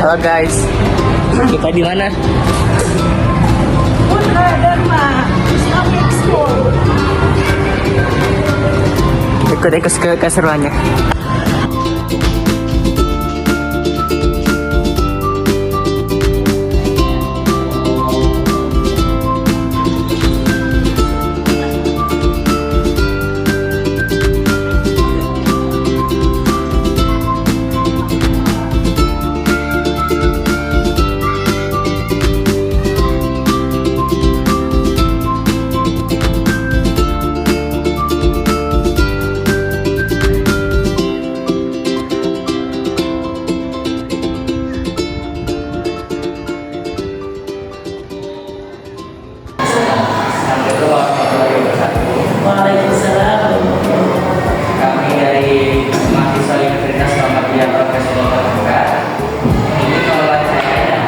Halo guys, kita di mana? Putra Dharma Islamic School. Ikut-ikut ke keseruannya. Waalaikumsalam. Kami dari mahasiswa Universitas Muhammadiyah Profesor Terbuka. Ini pengelolaan saya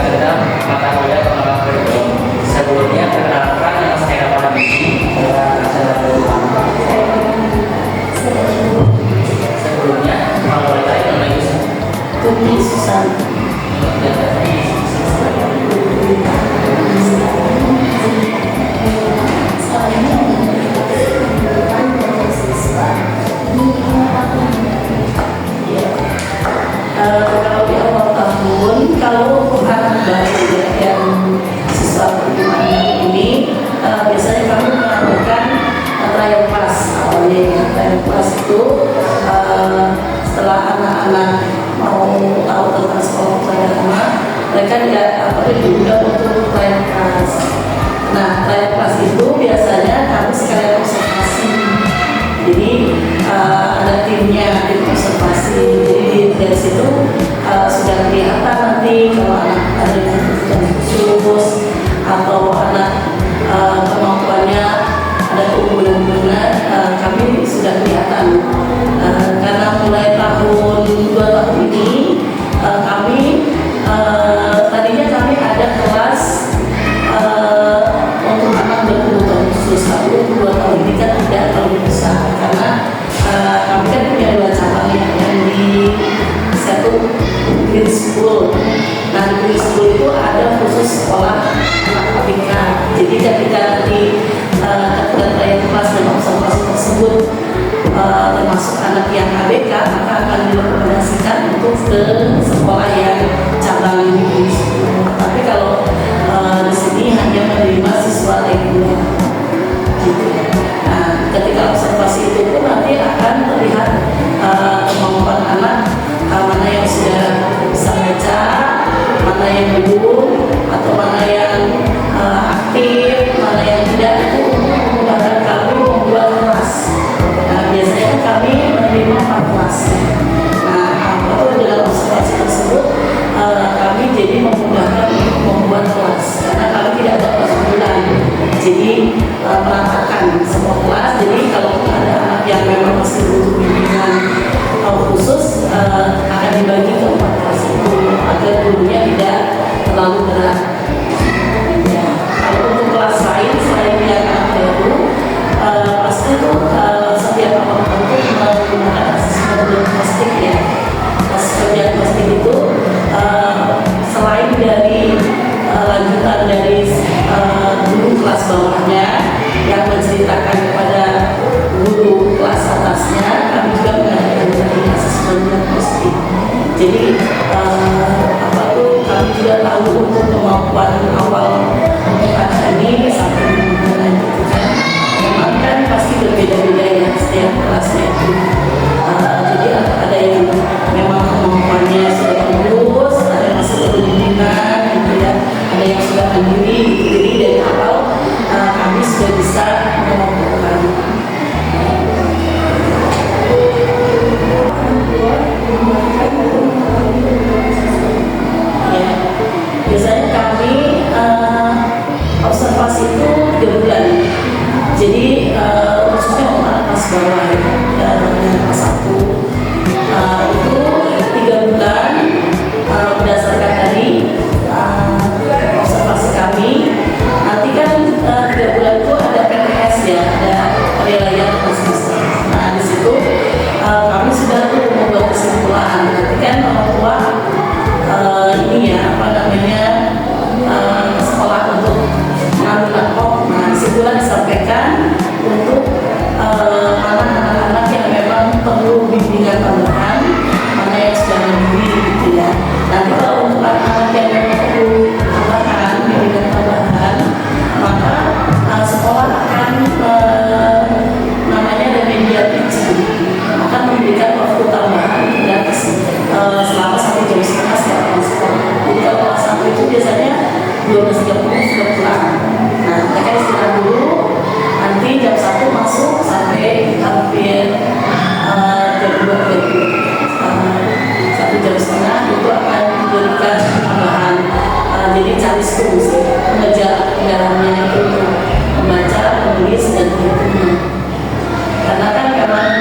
tentang mata kuliah pengelolaan kurikulum. Sebelumnya perkenalkan nama saya Pak Misi. Sebelumnya kalau boleh tahu nama Yusuf. Tumi Susan. Kalau di awal tahun, kalau anak baru ya, yang siswa perkembangan ini, biasanya kami mengadakan trial class awalnya. Trial class itu setelah anak-anak mau tahu tentang sekolah agama, mereka diundang untuk trial class. Nah, trial class itu biasanya kami sekalian observasi. Jadi ada timnya, tim observasi. Jadi dari situ sudah kelihatan nanti kalau anak ada yang kebutuhan khusus atau anak kemampuannya ada keunggulan-keunggulan, kami sudah kelihatan. Karena mulai tahun 2 tahun ini kami tadinya kami ada kelas untuk anak berkebutuhan khusus, tapi untuk 2 tahun ini kan tidak terlalu besar karena kami kan punya 2 cabang yang di satu Green School. Nah, di Green School itu ada khusus sekolah anak ABK. Jadi ketika nanti ketika kelas dan observasi tersebut termasuk anak yang ABK, maka akan direkomendasikan untuk ke sekolah yang cabang di Green School. Tapi kalau di sini hanya menerima siswa reguler. Gitu. Nah, ketika observasi itu pun nanti akan terlihat kemampuan anak, mana yang sudah bisa baca, mana yang belum, atau mana yang aktif, mana yang tidak. Itu memudahkan kami membuat kelas. Nah, biasanya kami menerima 4 kelas. Nah, dengan observasi tersebut kami jadi memudahkan untuk membuat kelas karena kami tidak ada kelas bulan. Jadi meratakan semua kelas. Jadi kalau ada anak yang memang masih butuh bimbingan khusus akan dibagi ke 4 kelas itu agar gurunya tidak terlalu berat. Ya, kalau untuk kelas lain selain yang anak baru, pasti itu setiap apa-apa itu menggunakan asesmen diagnostik ya. Asesmen diagnostik itu selain dari lanjutan dari guru kelas bawahnya yang menceritakan kepada guru kelas atasnya, kami juga mengadakan asesmen diagnostik. Jadi kami juga tahu untuk kemampuan awal untuk anak ini sampai melanjutkan. Memang kan pasti berbeda-beda ya setiap kelasnya itu. Jadi ada yang memang kemampuannya sudah bagus, ada yang masih perlu bimbingan, gitu ya. Ada yang sudah mandiri, jadi dari awal kami sudah bisa mengumpulkan. Ya, biasanya kami observasi itu 3 bulan. Jadi khususnya untuk anak kelas bawah ya, kelas 1 itu 3 bulan berdasarkan tadi observasi kami. Nanti kan 3 bulan itu ada PTS ya, ada penilaian semester. Nah, di situ kami sudah membuat kesimpulan. Nanti kan orang tua memberikan untuk mana anak-anak yang memang perlu bimbingan tambahan, mana yang sudah mandiri gitu ya. Nanti kalau untuk anak-anak yang memang perlu tambahan, bimbingan tambahan, maka sekolah akan namanya ada media teaching, akan memberikan waktu tambahan gratis selama 1,5 jam setiap hari sekolah. Jadi kalau kelas 1 itu biasanya 12.30 sudah pulang. Nah, mereka istirahat dulu, nanti jam 1 masuk sampai hampir jam 2 gitu. 1,5 jam itu akan diberikan tambahan. Jadi cari school sih, mengejar kendaraannya itu untuk membaca, menulis, dan berhitung. Karena kan memang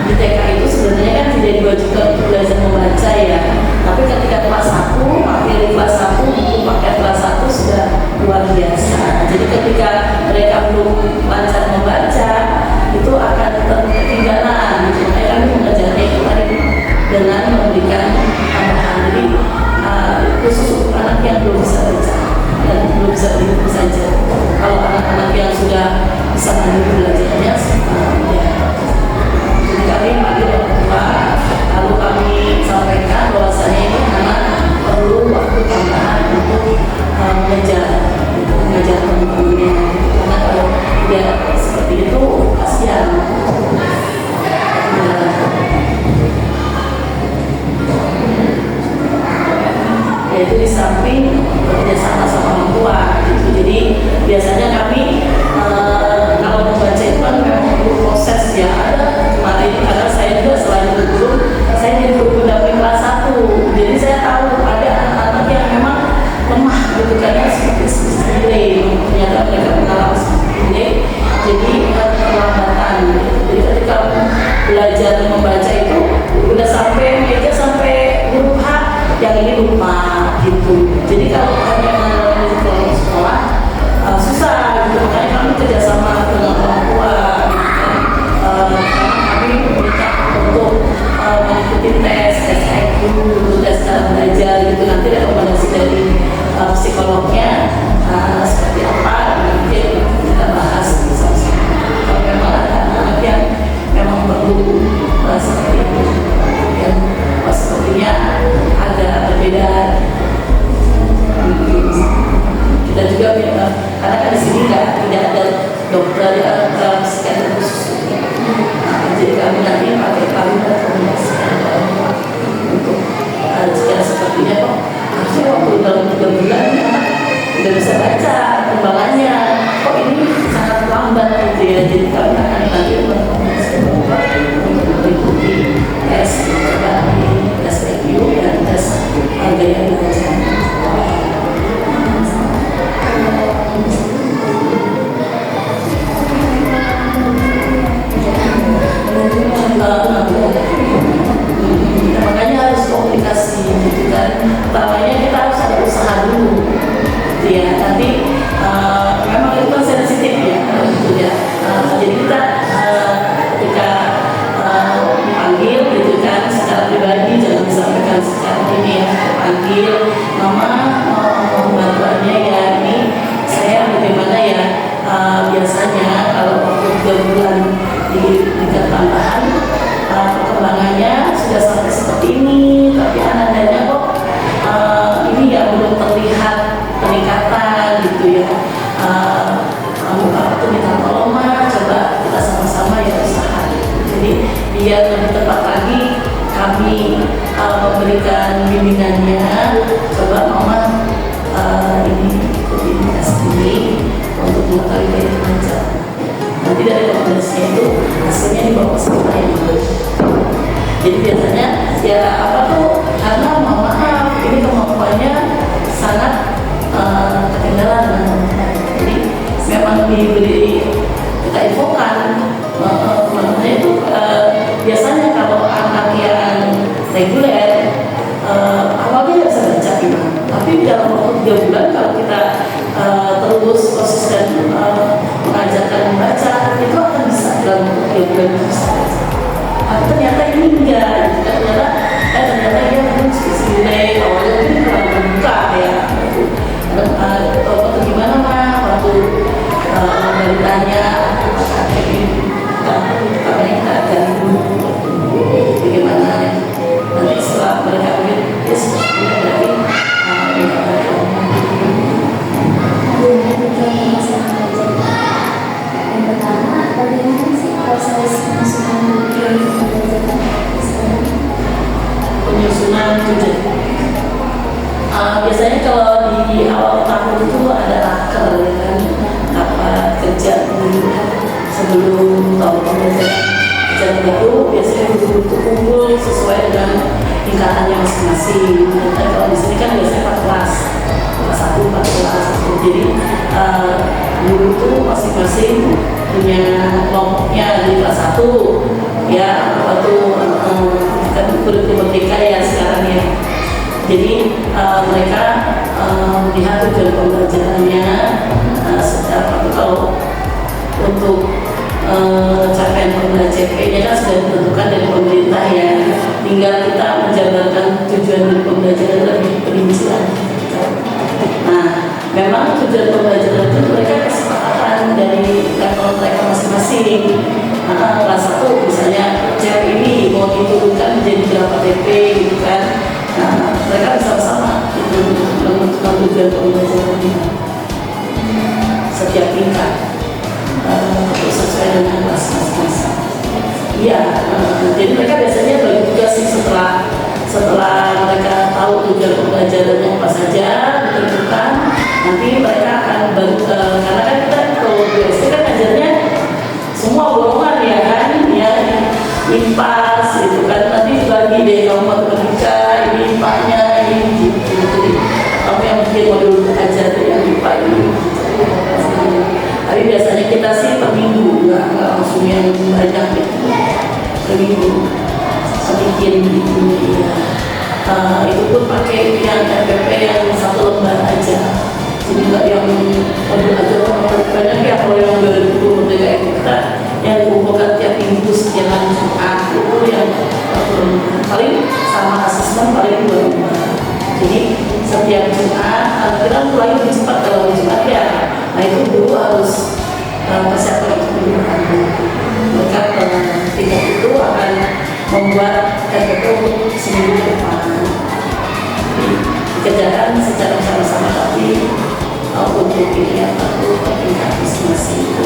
di TK itu sebenarnya kan tidak diwajibkan untuk belajar membaca ya. Tapi ketika kelas 1, materi kelas 1, buku paket kelas 1 sudah luar biasa. Jadi ketika mereka belum lancar membaca, itu akan ketinggalan. Makanya kami mengajarnya itu tadi dengan memberikan tambahan. Jadi khusus untuk anak yang belum bisa baca dan belum bisa berhitung saja. Kalau anak-anak yang sudah bisa mandiri belajarnya, ya. Jadi kami panggil orang tua, lalu kami sampaikan bahwasanya ini anak perlu waktu tambahan untuk mengejar teman-temannya. Karena kalau dia seperti itu kasihan. Yaitu di samping bekerjasama sama orang tua gitu. Jadi biasanya kami kalau membaca itu kan memang perlu proses ya. Ada kemarin karena saya juga selain guru, saya jadi guru pendamping kelas 1. Jadi saya tahu ada anak-anak yang memang lemah gitu karena seperti delay, ternyata mereka mengalami seperti delay. Jadi perlambatan. Jadi ketika belajar membaca itu udah sampai meja sampai huruf H, yang ini lupa gitu. Jadi kalau hanya mengalami di sekolah susah gitu. Makanya kami kerjasama dengan orang tua gitu. Kami meminta untuk mengikuti tes IQ, tes cara belajar gitu. Nanti rekomendasi dari psikolognya seperti apa, nanti kita bahas bersama-sama. Kalau memang ada anak yang memang perlu seperti itu, yang sepertinya ada perbedaan. Kita juga karena kan di sini tidak ada dokter atau psikiater khusus. Jadi kami nanti pakai kami rekomendasikan untuk jika sepertinya kok harusnya waktu dalam 3 bulan udah bisa baca perkembangannya, kok ini sangat lambat gitu ya. Jadi kami akan nanti merekomendasikan untuk mengikuti tes tes IQ dan tes gaya belajar. Makanya harus komunikasi gitu kan. Pertamanya kita harus ada usaha dulu gitu ya. Nanti memang itu kan sensitif ya gitu ya. Jadi kita ketika dipanggil gitu kan secara pribadi, jangan disampaikan secara ini ya. Panggil mama mau bantuannya ya, ini saya bagaimana ya. Biasanya kalau waktu 3 bulan diberikan tambahan, perkembangannya sudah sampai seperti ini, tapi anandanya kok ini ya belum terlihat peningkatan gitu ya. Muka itu minta tolong mah, coba kita sama-sama ya usaha. Jadi biar lebih tepat lagi kami memberikan bimbingannya. Coba mama ini ikuti tes ini untuk mengetahui gaya belajar. Nanti dari rekomendasinya itu hasilnya dibawa ke sekolah yang bagus. Jadi biasanya ya apa tuh, karena mohon maaf ini kemampuannya sangat ketinggalan. Jadi memang diberi kita infokan kemampuannya itu biasanya kalau anak yang reguler awalnya nggak bisa baca gitu. Tapi dalam waktu 3 bulan kalau kita terus konsisten mengajarkan membaca, itu akan bisa dalam waktu 3 bulan bisa baca. Tapi ternyata ini enggak, ternyata dia mungkin nilai awalnya itu kurang terbuka ya. Atau gimana mah waktu ditanya tahun pembelajaran itu biasanya guru itu kumpul sesuai dengan tingkatannya masing-masing. Dan kalau di sini kan biasanya 4 kelas, kelas 1, 4 kelas. Jadi guru itu masing-masing punya kelompoknya. Di kelas 1 ya apa tuh kan kurikulum merdeka ya sekarang ya. Jadi mereka melihat tujuan pembelajarannya secara kalau untuk capaian pembelajaran CP-nya kan sudah ditentukan dari pemerintah ya. Tinggal kita menjabarkan tujuan dari pembelajaran lebih perinci lagi. Nah, memang tujuan pembelajaran itu mereka kesepakatan dari level mereka masing-masing. Kelas 1 misalnya CP ini mau diturunkan menjadi berapa TP gitu kan. Nah, mereka bersama-sama itu menentukan tujuan pembelajarannya setiap tingkat sesuai dengan kelas masing-masing. Iya, jadi mereka biasanya bagi tugas sih setelah mereka tahu tujuan pembelajarannya apa saja ditentukan, nanti mereka akan baru karena kan kita kalau BSD kan ajarnya semua golongan ya kan, ya IPAS itu kan nanti dibagi deh kamu matematika ini IPA-nya ini gitu. Jadi kamu yang bikin modul ajar yang IPA ini. Tapi biasanya kita sih per minggu, nggak langsung yang banyak gitu. Per minggu bikin gitu ya. Itu pun pakai yang RPP yang 1 lembar aja. Jadi nggak yang modul aja banyak ya. Kalau yang 2020 merdeka itu kita yang dikumpulkan tiap minggu sekian Jumat itu yang paling sama asesmen paling 2 lembar. Jadi setiap Jumat kita mulai lebih cepat kalau Jumat ya. Nah itu guru harus persiapan untuk menggunakan buku. Mereka tingkat itu akan membuat RPP untuk seminggu ke depan. Dikerjakan secara sama-sama tapi untuk ini apa tuh tingkat masing-masing itu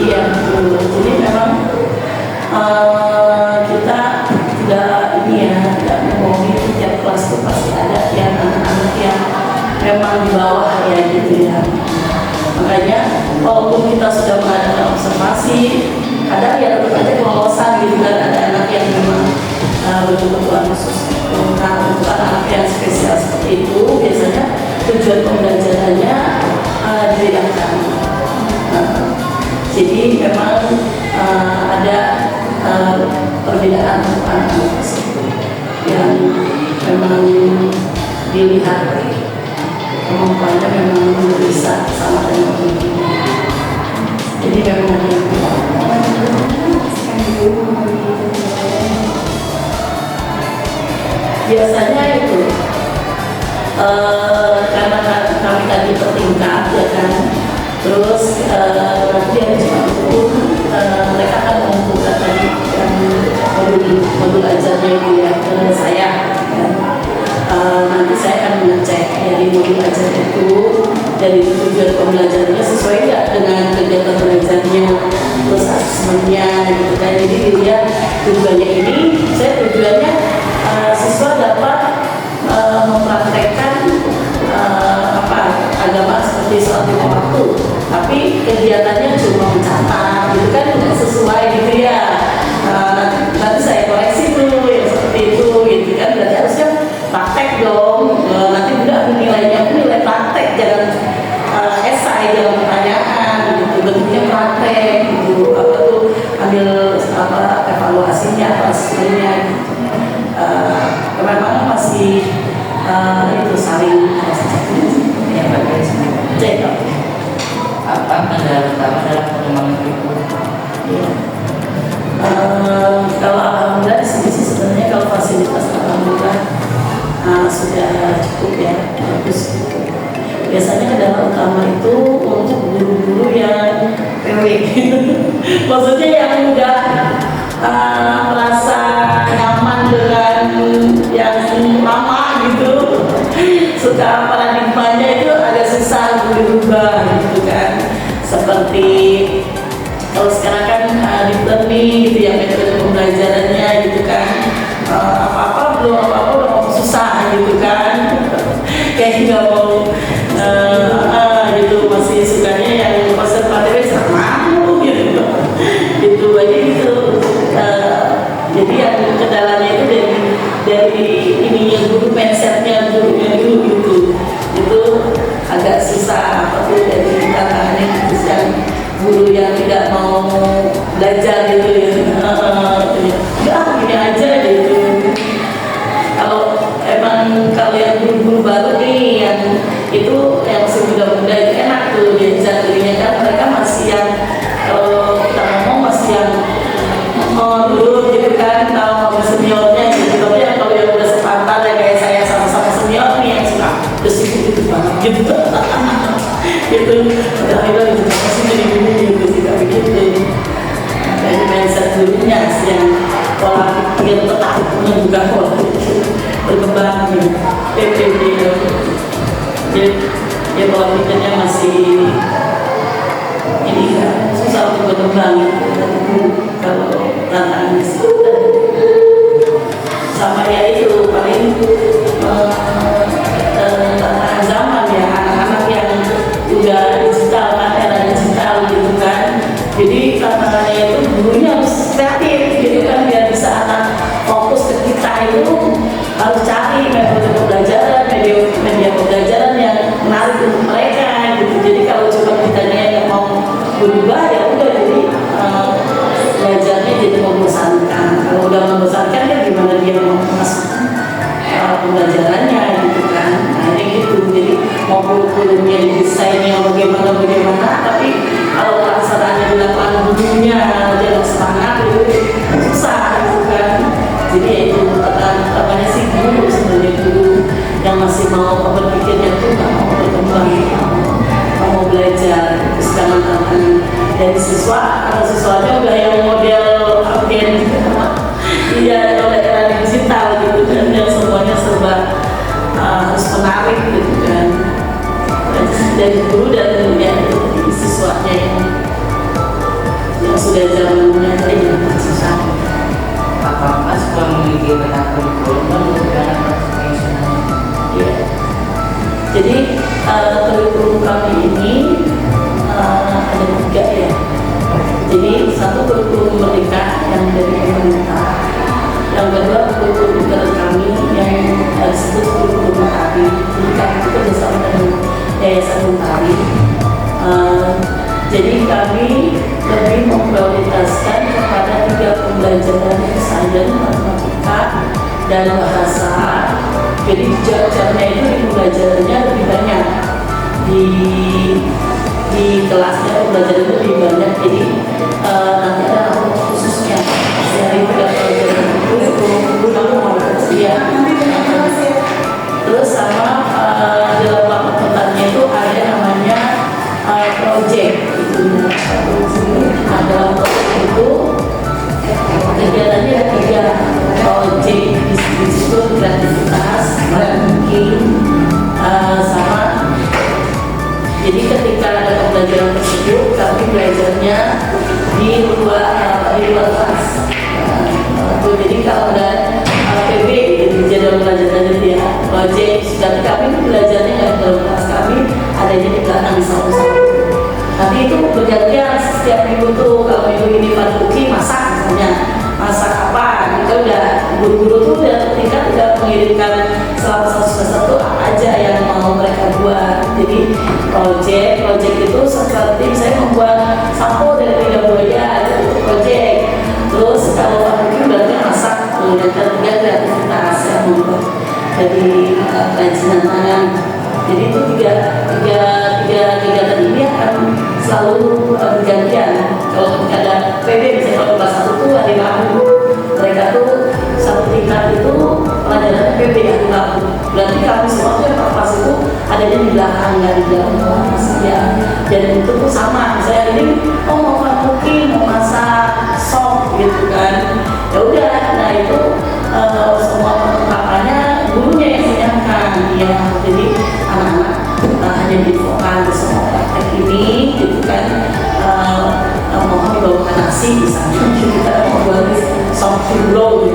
iya betul. Jadi memang kita tidak ini ya, tidak membohongi tiap kelas itu pasti ada yang anak-anak yang memang di bawah ya gitu ya. Makanya walaupun kita sudah mengadakan observasi, kadang ya tetap aja kelolosan gitu kan, ada anak yang memang berkebutuhan khusus. Nah untuk anak yang spesial seperti itu biasanya tujuan pembelajarannya dibedakan. Jadi memang ada perbedaan anak-anak tersebut yang memang dilihat kemampuannya memang bisa sama dengan ini. Jadi memang yang biasanya itu karena kami tadi bertingkat ya kan, terus nanti yang itu mereka akan mengumpulkan tadi yang modul ajarnya itu ya ke saya kan. Nanti saya akan mengecek dari modul ajar itu dari tujuan pembelajarannya sesuai nggak dengan kegiatan belajarnya, terus asesmennya gitu kan. Jadi dilihat tujuannya ini, saya tujuannya siswa dapat mempraktekkan agama seperti sholat 5 waktu, tapi kegiatannya cuma mencatat gitu kan, tidak sesuai gitu ya. Nanti saya koreksi dulu yang seperti itu gitu kan, berarti harusnya praktek dong. Nanti juga nilainya nilai praktek, jangan esai, jangan pertanyaan gitu, bentuknya praktek gitu, apa tuh ambil evaluasinya hasilnya gitu. Memang masih itu saling yang bagian semua. cek Apa kendala utama dalam pengembangan kurikulum? ya. Kalau alhamdulillah di sini sih sebenarnya kalau fasilitas alhamdulillah sudah cukup ya, bagus gitu. Biasanya kendala utama itu untuk guru-guru yang PW maksudnya yang udah merasa nyaman dengan yang lama gitu, suka paradigmanya itu agak susah berubah gitu kan. Seperti kalau sekarang kan deep learning gitu ya, metode pembelajarannya gitu kan, apa-apa belum susah gitu itu yang masih muda-muda itu enak tuh diajak dirinya kan mereka masih yang kalau kita ngomong masih yang dulu gitu kan tahu sama seniornya gitu. Tapi yang kalau yang udah sepantar ya kayak saya sama-sama senior nih yang suka bersih gitu banget gitu gitu udah itu masih jadi gini gitu tidak begitu dari mindset dulunya yang pola pikir tetap punya juga pola pikir berkembang gitu PPD dia pola pikirnya masih ini kan susah untuk berkembang kalau tantangan sama ya itu paling tantangan zaman ya anak-anak yang udah digital kan era digital gitu kan jadi tantangannya itu gurunya harus kreatif gitu kan biar bisa anak fokus ke kita itu harus cari metode pembelajaran media pembelajaran yang menarik untuk mereka gitu jadi kalau cuma kitanya yang mau berubah ya udah jadi belajarnya jadi membosankan kalau udah membosankan kan gimana dia mau masuk pembelajarannya gitu kan nah ini gitu jadi mau kurikulumnya desainnya bagaimana tapi kalau pelaksanaannya di lapangan gurunya dia semangat itu susah gitu kan jadi ya itu katanya sih guru sebenarnya guru yang masih mau berpikirnya tuh nggak mau berkembang mau belajar sedangkan tantangan dari siswa atau siswanya udah yang model agen iya oleh era digital gitu kan yang semuanya serba harus menarik gitu kan dari guru dan ya siswanya yang sudah zamannya yang susah Apakah sekolah memiliki peta kurikulum untuk anak ya jadi kurikulum kami ini ada 3 ya jadi satu kurikulum merdeka yang dari pemerintah yang kedua kurikulum kami yang disebut kurikulum Mentari jadi kami itu bersama dengan Yayasan Mentari jadi kami lebih memprioritaskan kepada 3 pembelajaran sains, matematika, dan bahasa jadi jamnya itu di pembelajarannya lebih banyak di kelasnya pembelajaran lebih banyak jadi nanti ada rapor khususnya dari 3 pelajaran itu kamu mau ya terus sama dalam rapor pertanyaan itu ada namanya project itu nah dalam project itu kegiatannya ada 3 project di situ kreativitas mungkin sama jadi ketika ada pembelajaran tersebut kami belajarnya di luar kelas jadi kalau ada PB jadi jadwal belajarnya dia project dan kami belajarnya nggak di dalam kelas kami adanya di belakang di saung-saung nanti itu bergantian setiap minggu tuh kalau minggu ini Pak masak misalnya masak apa kita udah guru-guru tuh udah tingkat udah mengirimkan selama satu semester tuh apa aja yang mau mereka buat jadi project itu seperti saya membuat sampo dari lidah buaya itu project terus kalau Pak berarti masak dan ketiga kreativitas yang membuat dari kerajinan tangan jadi itu tiga kegiatan ini akan selalu bergantian kalau ada PB misalnya kalau kelas 1 tuh hari Rabu mereka tuh satu tingkat itu pelajaran PB hari Rabu berarti kami semua tuh yang kelas itu adanya di belakang nggak di dalam kelas ya dan itu tuh sama misalnya ini mau mungkin mau masak sop gitu kan ya udah nah itu semua perlengkapannya gurunya yang menyiapkan ya jadi anak-anak hanya diinfokan di semua praktek ini gitu kan mohon dibawakan nasi misalnya kita mau buat sop blow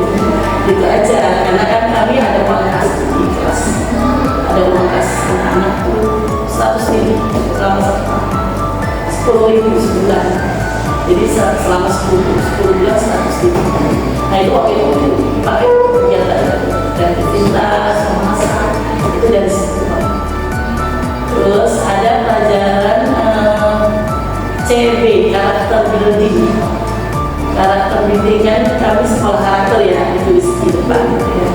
gitu aja karena kan kami ada uang kas di kelas ada uang kas anak-anak tuh 100.000 selama 10.000 sebulan jadi selama 10 bulan 100.000 nah itu waktu itu dipakai kegiatan kreativitas memasak itu dari situ terus ada pelajaran CB karakter building kan kami sekolah karakter ya ditulis di depan ya.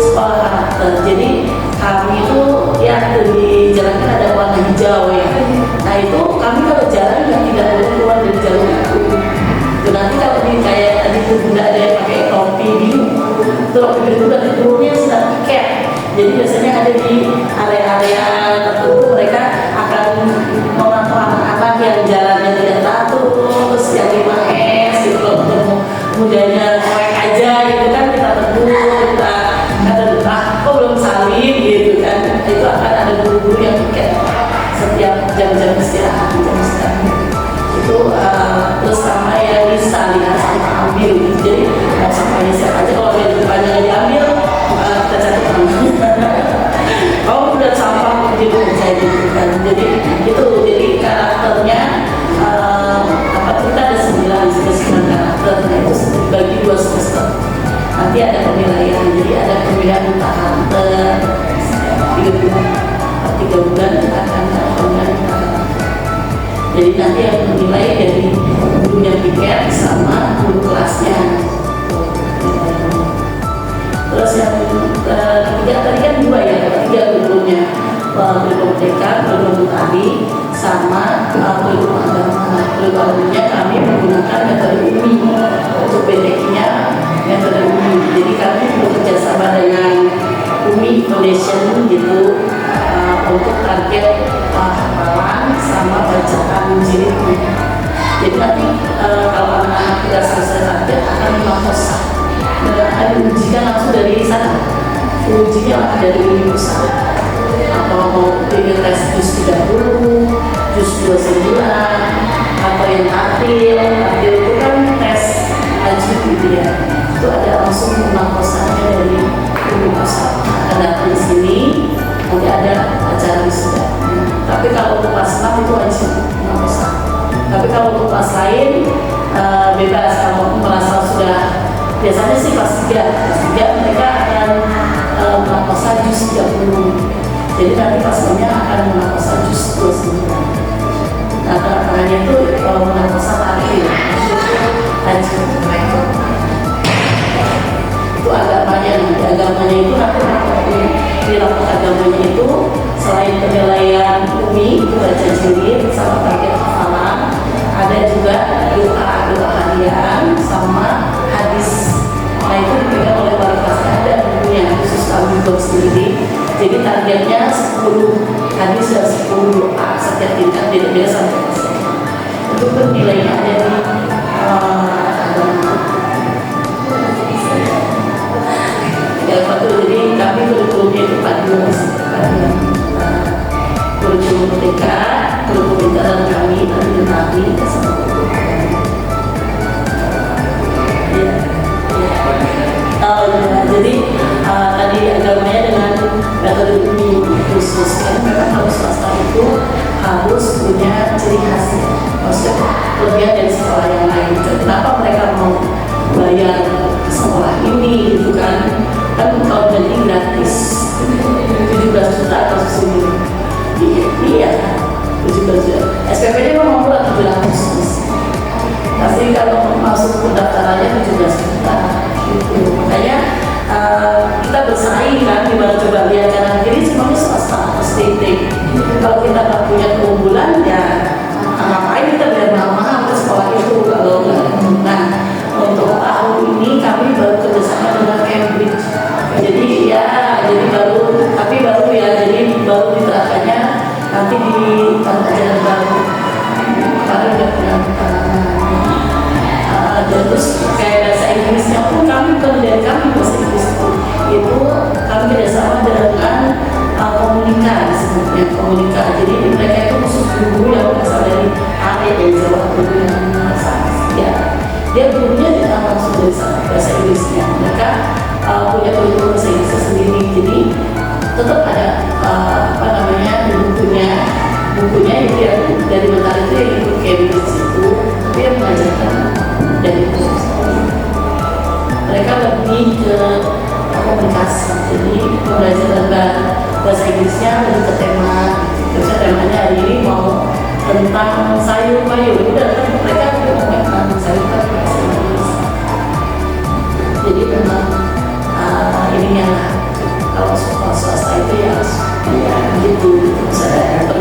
Sekolah karakter jadi kami itu ya dijalankan hijau ya. Nah itu kami kalau jalan tidak boleh keluar dari jalur itu. Nanti kalau di kayak tadi itu bunda ada yang pakai topi biru, itu topi biru itu nanti turunnya sedang piket. Jadi biasanya ada di area-area tertentu mereka akan memantau anak-anak yang jalannya tidak teratur, terus yang 5S gitu. Kalau ketemu mudanya cuek aja gitu kan kita tegur, kita ada kok belum salin gitu kan. Itu akan ada guru-guru yang piket setiap jam-jam istirahat, itu terus sama yang bisa lihat sama ambil gitu. Jadi mau sampahnya siapa aja, kalau ada di depannya nggak diambil kita cari oh udah sampah gitu saya gitu kan. Jadi itu jadi karakternya kita ada 9 karakter. Nah itu dibagi 2 semester, nanti ada penilaian. Jadi ada pemilihan karakter 3 bulan akan pemilihan karakter. Jadi nanti yang menilai dari gurunya piket sama guru kelasnya. Terus yang ketiga tadi kan 2 ya, 3 kurikulumnya, kurikulum TK, kurikulum tadi, sama kurikulum agama. Kurikulumnya kami menggunakan metode UMI, untuk BTI-nya metode UMI. Jadi kami bekerja sama dengan UMI Foundation gitu untuk target hafalan sama bacaan jilidnya. Jadi nanti kalau anak-anak kita selesai target akan mengkosa. Akan ujikan langsung dari sana, ujinya dari pusat. Atau mau pilih tes jus 30, jus 29, atau yang tatil itu kan tes ajib gitu ya. Itu ada langsung pengkosannya dari pusat. Akan datang di sini, nanti ada acara wisuda. Tapi kalau untuk kelas 6 itu wajib pengkosan. Tapi kalau untuk kelas lain bebas. Kalau merasa sudah, biasanya sih kelas 3 mereka akan mengkosan jus 30. Jadi nanti kelas 6-nya akan mengkosan jus 29. Nah tengah-tengahnya itu mengkosan tatil, itu agamanya. Agamanya itu nanti di rapor agamanya itu selain penilaian UMI itu baca jilid sama target hafalan, ada juga doa harian sama hadis. Nah itu dipegang oleh wali kelasnya, ada bukunya khusus kami buat sendiri. Jadi targetnya 10 hadis dan 10 doa setiap tingkat, beda-beda sampai kelasnya. Itu penilaian ada di jadi kami kurikulumnya itu paduan kurikulum TK, kurikulum internal kami sama jadi tadi agamanya dengan metode UMI khusus kan memang harus swasta itu harus punya ciri khas, maksudnya lebih dari sekolah yang lain. Kenapa mereka mau bayar sekolah ini gitu kan kalau jadi gratis 17 juta atau segini. Iya 17 juta. SPP-nya memang murah 700. Pasti kalau masuk pendaftarannya 17 juta gitu. Makanya kita bersaing kan, gimana coba lihat kanan kiri semuanya swasta STT. Kalau kita nggak punya keunggulan ya ngapain kita bayar mahal-mahal ke sekolah itu kalau nggak. Nah untuk tahun ini kami baru kerjasama dengan Cambridge. Jadi baru diterapkannya nanti di ajaran baru. Kemarin udah pernah terus kayak bahasa Inggrisnya pun kami dari kami bahasa Inggris itu kami kerjasama dengan komunika disebutnya komunika. Jadi mereka itu khusus guru yang berasal dari area dari Jawa ya. Dia gurunya tidak langsung dari bahasa Inggrisnya. Mereka punya kurikulum bahasa Inggrisnya sendiri. Jadi tetap ada bukunya itu yang dari mentari itu yang ikut Cambridge itu, tapi yang mengajarkan dari mereka lebih ke komunikasi. Jadi pembelajaran bahasa Inggrisnya lebih ke tema. Terus temanya hari ini mau tentang sayur mayur. Udah kan mereka ngomong tentang sayur kan bahasa Inggris. Jadi memang ininya kalau sekolah swasta itu ya gitu. Misalnya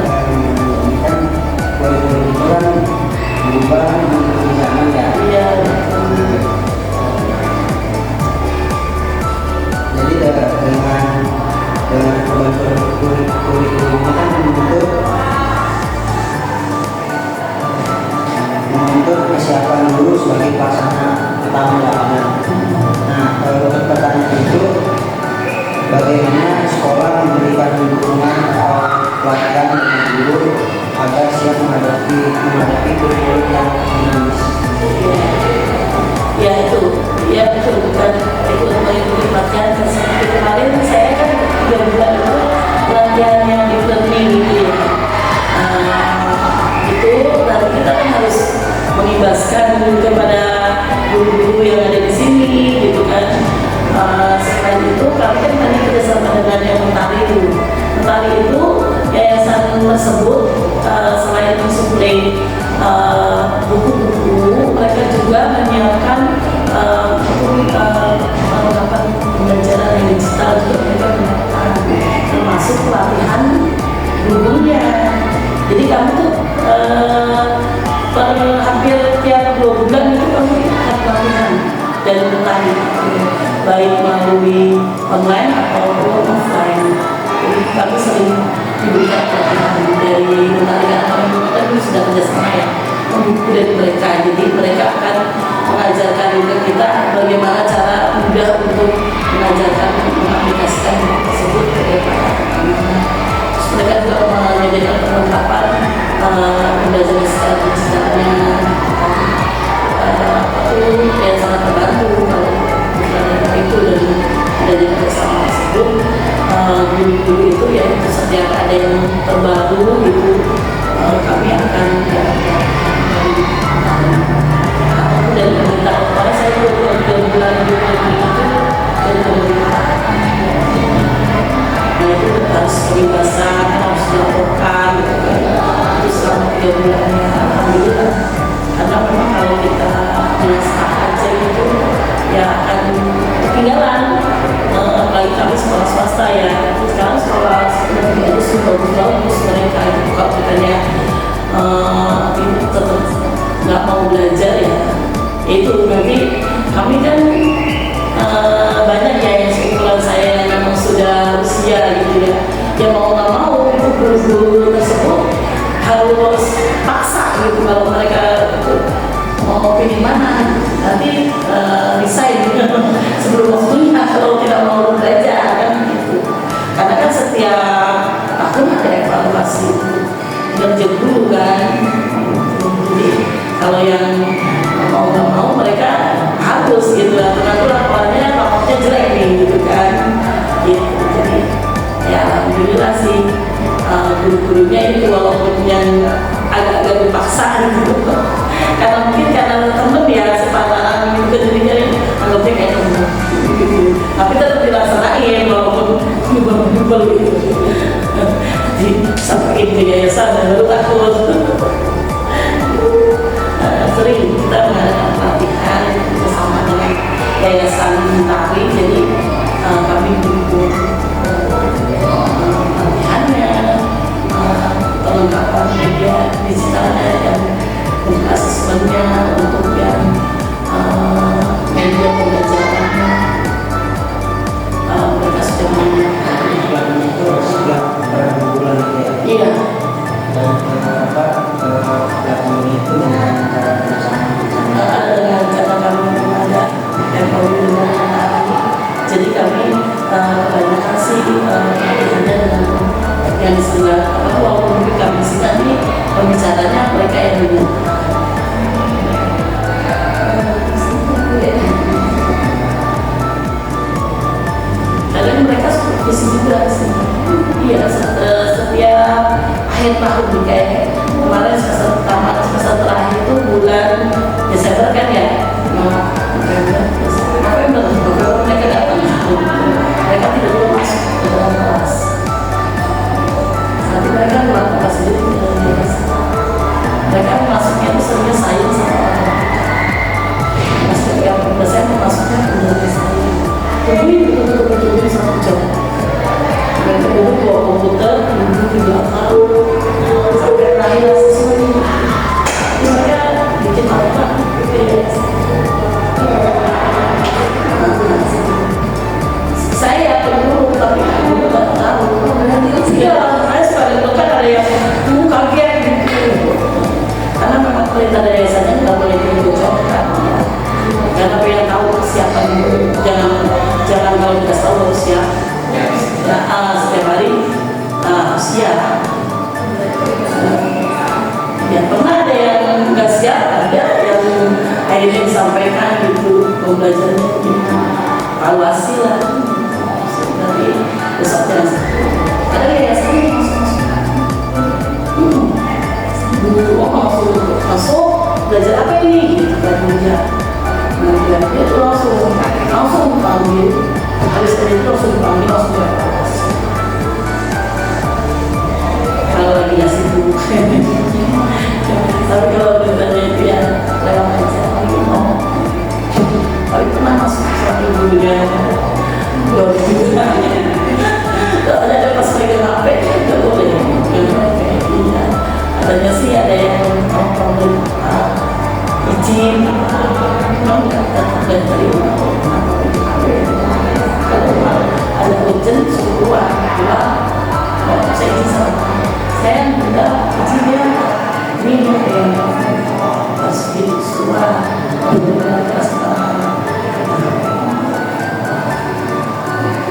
itu bukan ikut mengikuti pelatihan. Seperti kemarin saya kan 3 bulan itu pelatihan yang di learning gitu ya. Itu nanti kita kan harus mengibaskan kepada guru-guru yang ada di sini gitu kan. Selain itu kami kan tadi kerjasama dengan yang Mentari itu yayasan tersebut selain mensuplai buku-buku, mereka juga menyiapkan perlengkapan pembelajaran yang digital juga mereka menyiapkan, termasuk pelatihan gurunya. Jadi kamu tuh hampir tiap 2 bulan itu kamu akan pelatihan dan Mentari, baik melalui online ataupun offline. Jadi kami sering diberikan pelatihan dari Mentari karena kami sudah kerjasama ya membuku dari mereka. Jadi mereka akan mengajarkan juga kita bagaimana cara mudah untuk mengajarkan mengaplikasikan buku tersebut kepada anak-anak. Terus mereka juga menyediakan perlengkapan pembelajaran secara digitalnya. Itu yang sangat terbantu kalau itu dan adanya kerjasama tersebut. Guru-guru itu ya setiap ada yang terbaru gitu kami akan dari pemerintah kepala saya 2 bulan itu dari pemerintah. Nah itu harus kebebasan, harus dilaporkan gitu kan. Itu selama 3 bulannya alhamdulillah. Karena memang kalau kita menyesak aja gitu ya akan ketinggalan. Apalagi kami sekolah swasta ya. Sekarang sekolah negeri itu sudah bagus mereka buka bukannya ini tetap nggak mau belajar ya. Itu nanti kami kan banyak ya yang sekumpulan saya yang memang sudah usia gitu ya. Ya mau nggak mau itu guru-guru tersebut harus paksa gitu kalau mereka mau pilih mana nanti resign sebelum waktunya kalau tidak mau belajar kan gitu. Karena kan setiap tahun ada evaluasi kerja dulu kan. Jadi kalau yang mau nggak mau mereka harus gitu lah. Karena laporannya jelek nih gitu kan. Gitu. Jadi ya alhamdulillah sih guru-gurunya itu walaupun yang agak-agak dipaksa gitu. Karena mungkin karena temen ya sepantaran gitu jadinya anggapnya kayak temen gitu. Tapi tetap dilaksanain walaupun nyubel-nyubel gitu. Jadi sampai ke yayasan dan baru takut. Sering kita mengadakan pelatihan bersama dengan yayasan Mentari. Jadi kami mendukung pelatihannya, perlengkapan media digitalnya dan untuk asesmennya, untuk yang media pembelajarannya. Mereka sudah menyiapkan. Itu setiap berapa bulan ya? Iya. Dan pelatihan itu dengan cara bersama Dengan cara kami ada MOU dengan Mentari. Jadi kami kebanyakan sih pelatihannya dengan yang diselenggarakan walaupun kami sih tadi pembicaranya mereka yang dulu. Kadang mereka diskusi juga sih. Iya, setiap akhir tahun kayak kemarin semester pertama, semester terakhir itu bulan Desember kan ya. November mereka datang. Mereka tidak perlu masuk ke dalam kelas. Nanti mereka keluar kelas itu mereka masuknya itu sebenarnya sains sama masuk yang Desember masuknya ke sains. Tungguin betul-betul 1 jam. Mereka dulu bawa komputer, dulu juga tahu sampai terakhir sesuai. Mereka bikin apa? Saya perlu tapi aku nggak tahu. Iya, saya sekali bahkan ada yang kaget gitu. Karena memang perintah dari yayasannya nggak boleh dibocorkan. Karena pengen tahu persiapan jangan kalau kita tahu harus siap. Setiap hari siap. Ya pernah ada yang nggak siap, ada yang akhirnya disampaikan gitu pembelajarannya. lah dari pusat yang satu ada yayasan yang masuk belajar apa ini gitu kan dia itu langsung panggil habis dari itu langsung dipanggil langsung dievaluasi kalau lagi nggak sibuk tapi kalau beritanya itu ya lewat aja lagi ngomong tapi pernah masuk suatu dunia kalau ada pas pegang HP nggak boleh kayak iya katanya sih ada yang problem izin memang nggak terima kalau ada urgent suruh keluar saya izin sama saya udah izin ya ini yang pas di keluar kelas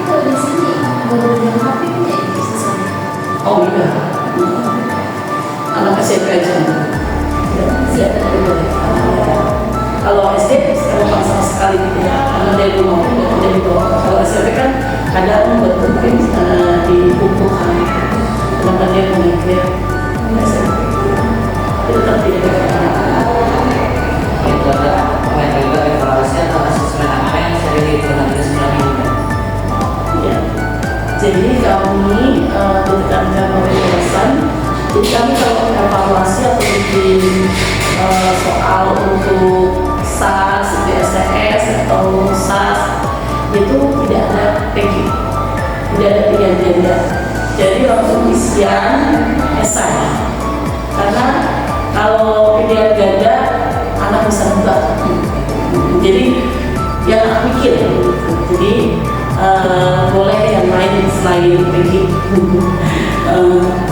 Kalau di sini baru yang HP punya bisa. oh iya anak SMP aja siapa yang boleh kalau SD sekarang sama sekali tidak karena dia belum mau dia dibawa kalau SMP kan kadang buat mungkin dibukukan kenapa dia mau mikir SMP itu tetap tidak Itu ada juga evaluasi atau asesmen apa yang sering dilakukan sebelum ini? ya. Jadi kami ditekankan oleh yayasan. Jadi kami kalau evaluasi atau bikin soal untuk SAS, STS atau SAS itu tidak ada PG, tidak ada pilihan ganda. Jadi langsung isian esai. Karena kalau pilihan ganda anak bisa nebak. Jadi yang aku pikir. Jadi boleh yang lain selain PG.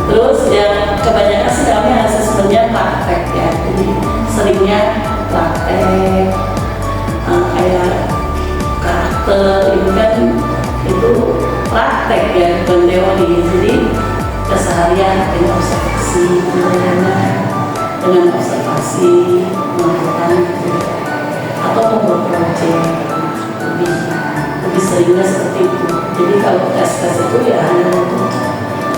Terus yang kebanyakan sih kami asesmennya praktek ya, jadi seringnya praktek kayak karakter itu kan itu praktek ya bukan teori, jadi keseharian dengan observasi dengan observasi melakukan atau membuat proyek lebih seringnya seperti itu. Jadi kalau tes itu ya hanya untuk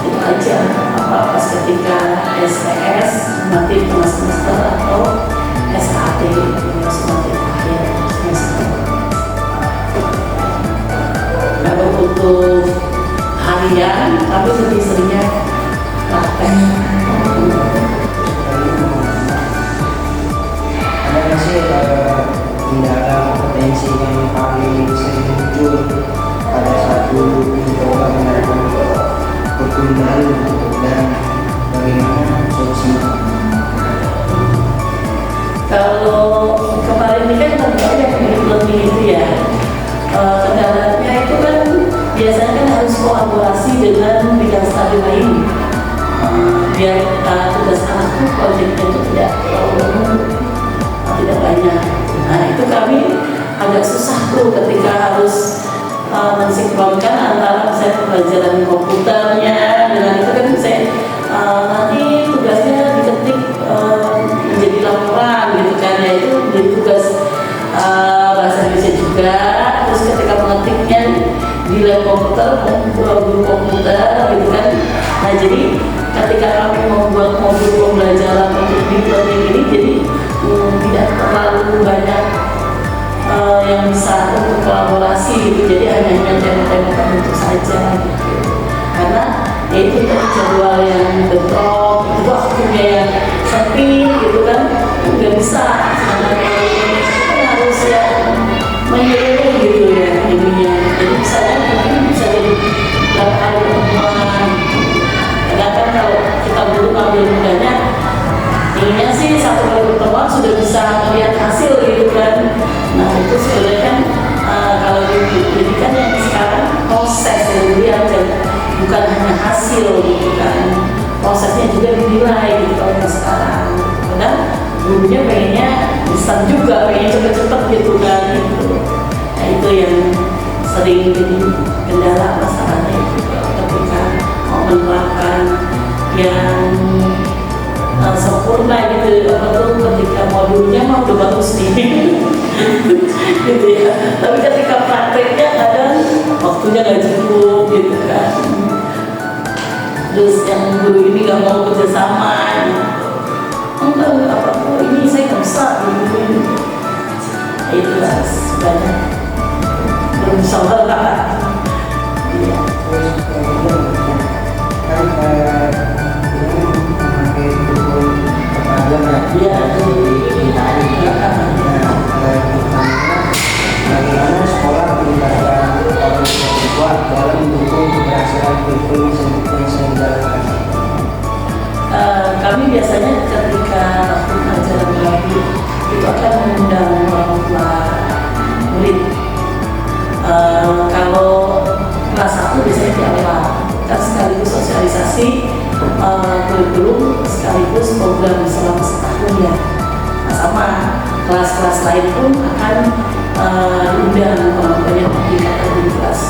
itu aja apa pas ketika STS mati tengah semester atau SAT semester akhir semester. Kalau untuk harian kami lebih seringnya praktek. Ada nggak sih kendala potensi yang paling sering muncul pada saat dulu mencoba menerapkan pertundaan dan bagaimana solusinya? Kalau kemarin ini kan tentunya yang lebih itu ya kendalanya itu kan biasanya kan harus kolaborasi dengan bidang studi lain biar tugas anak itu proyeknya itu tidak terlalu tidak banyak. Nah itu kami agak susah tuh ketika harus mensinkronkan antara misalnya pembelajaran komputernya dengan itu kan saya nanti tugasnya diketik menjadi laporan gitu kan ya, itu menjadi tugas bahasa Indonesia juga. Terus ketika mengetiknya di lab komputer dan guru komputer gitu kan. Nah jadi ketika kami membuat modul pembelajaran untuk deep learning ini jadi tidak terlalu banyak yang bisa untuk kolaborasi gitu, jadi hanya tema-tema tertentu saja gitu. Karena ya itu tadi jadwal yang bentrok, itu waktunya yang sempit gitu kan, nggak bisa sebenarnya kan harus ya menyeluruh gitu ya ininya. Jadi misalnya mungkin bisa jadi berapa kali pertemuan. Kadang-kadang kalau kita belum ambil mudahnya inginnya sih satu kali pertemuan sudah bisa melihat hasil gitu kan. Nah itu sebenarnya kan kalau di pendidikan yang sekarang proses yang dilihat bukan hanya hasil gitu kan, prosesnya juga dinilai gitu kalau yang sekarang. Kadang gurunya pengennya instan juga, pengen cepet-cepet gitu kan gitu. Nah itu yang sering jadi kendala masalahnya itu ketika mau menerapkan yang sempurna gitu, apa tuh ketika modulnya mah udah bagus nih gitu ya, tapi ketika prakteknya kadang waktunya nggak cukup gitu kan. Terus yang guru ini nggak mau kerjasama gitu. Enggak apa tuh, ini saya nggak bisa gitu. Itulah banyak belum sabar lah. Iya. Terus kemudian kan ini memakai buku perpaduan ya. Iya. Tadi bagaimana sekolah melibatkan orang tua dalam mendukung keberhasilan kurikulum yang saya jalankan. Kami biasanya ketika tahun ajaran baru itu akan mengundang orang tua murid. Kalau kelas 1 biasanya di awal kan sekaligus sosialisasi kurikulum sekaligus program selama setahun ya. Nah, sama kelas-kelas lain pun akan diundang orang tuanya tingkatan di kelas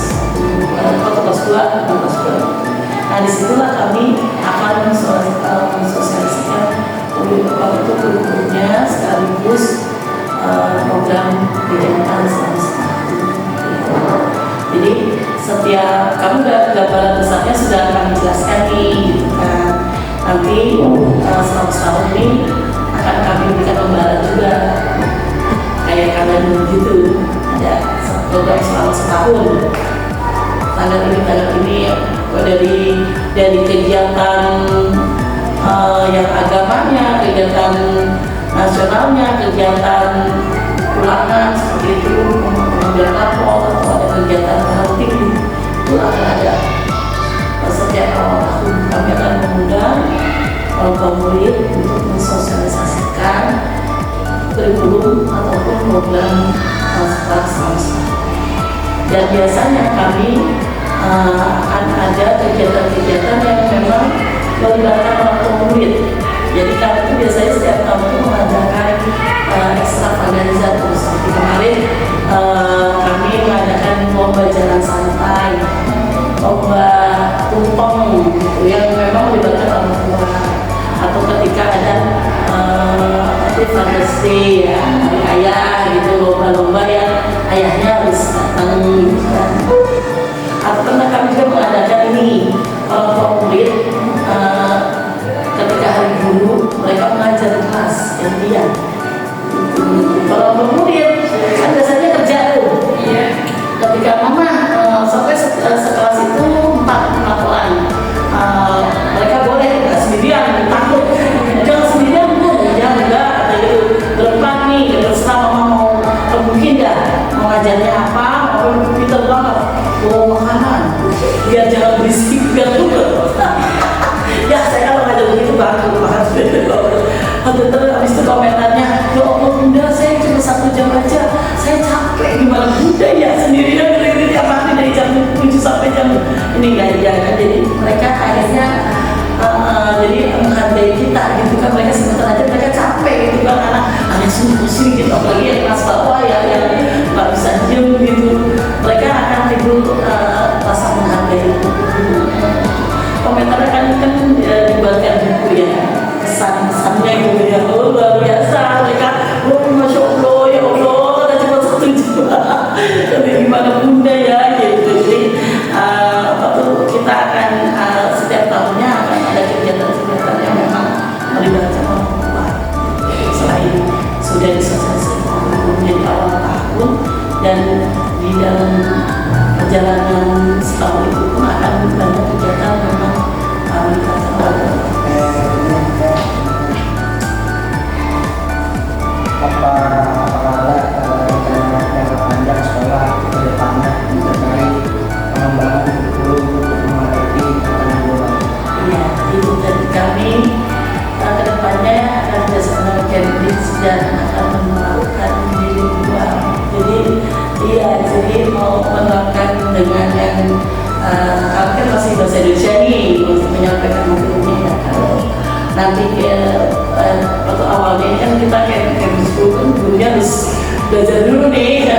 1, kelas 2, kelas 2. Nah disitulah kami akan mensosialisasikan kurikulumnya sekaligus program kegiatan selama setahun. Jadi setiap kami gambaran besarnya sudah kami jelaskan nih, gitu kan. Nanti selama setahun ini akan kami berikan gambaran juga kayak kalian gitu, ada program selama setahun. Tanggal ini dari kegiatan yang agamanya, kegiatan nasionalnya, kegiatan ulangan seperti itu, pengambilan rapor atau ada kegiatan penting itu akan ada setiap awal tahun. Kami akan mengundang orang tua murid untuk mensosialisasikan kurikulum ataupun program sekolah selama setahun. Dan biasanya kami akan ada kegiatan-kegiatan yang memang melibatkan orang tua murid. Jadi kami itu biasanya setiap tahun itu mengadakan extravaganza. Seperti kemarin kami mengadakan lomba jalan santai, lomba tumpeng gitu, yang memang melibatkan orang tua. Atau ketika ada Father's Day ya, hari ayah gitu, lomba-lomba yang ayahnya harus datang gitu kan. Atau pernah kami juga mengadakan ini orang tua murid ketika hari guru mereka mengajar di kelas yang dia orang tua murid kan biasanya kerja tuh. Ketika mama sampai sekelas itu 4 pelan mereka boleh nggak sendirian, takut jangan sendirian bu, jangan enggak kata gitu, berempat nih terserah mama mau mungkin dah mau ngajarnya apa, mau pinter banget mau makanan biar jangan berisik biar tutup. Ya saya kalau ngajar begitu bagus banget. Terus habis itu komentarnya, ya Allah bunda saya cuma 1 jam aja, saya capek gimana bunda ya sendirian dari tiap hari dari jam 7 sampai jam ini nggak kan. Jadi mereka akhirnya jadi menghargai kita gitu kan, mereka sebentar aja mereka capek gitu kan, anak pusing gitu, apalagi yang kelas bawah ya yang nggak bisa diem gitu, mereka akan timbul rasa menghargai itu. Komentarnya kan dibuatkan buku ya, kesan-kesannya gitu ya, luar biasa mereka, masya Allah ya Allah kita cuma 1 jam tapi gimana bunda ya gitu. Jadi apa tuh kita akan setiap tahunnya akan ada kegiatan-kegiatan yang memang melibatkan orang tua. Selain sudah disosialisasikan menjadi awal tahun dan di dalam perjalanan setahun itu pun akan banyak kegiatan memang melibatkan orang tua. Apakah ada rencana jangka panjang sekolah ke depannya terkait pengembangan kurikulum untuk menghadapi tantangan global? Iya, itu dari kami kedepannya akan bersama Cambridge dan akan menerapkan diri luar. Jadi mau menerapkan dengan yang kami kan masih bahasa Indonesia nih untuk menyampaikan materinya ya. Kalau nanti waktu awalnya kan kita Cambridge kan gurunya harus belajar dulu nih.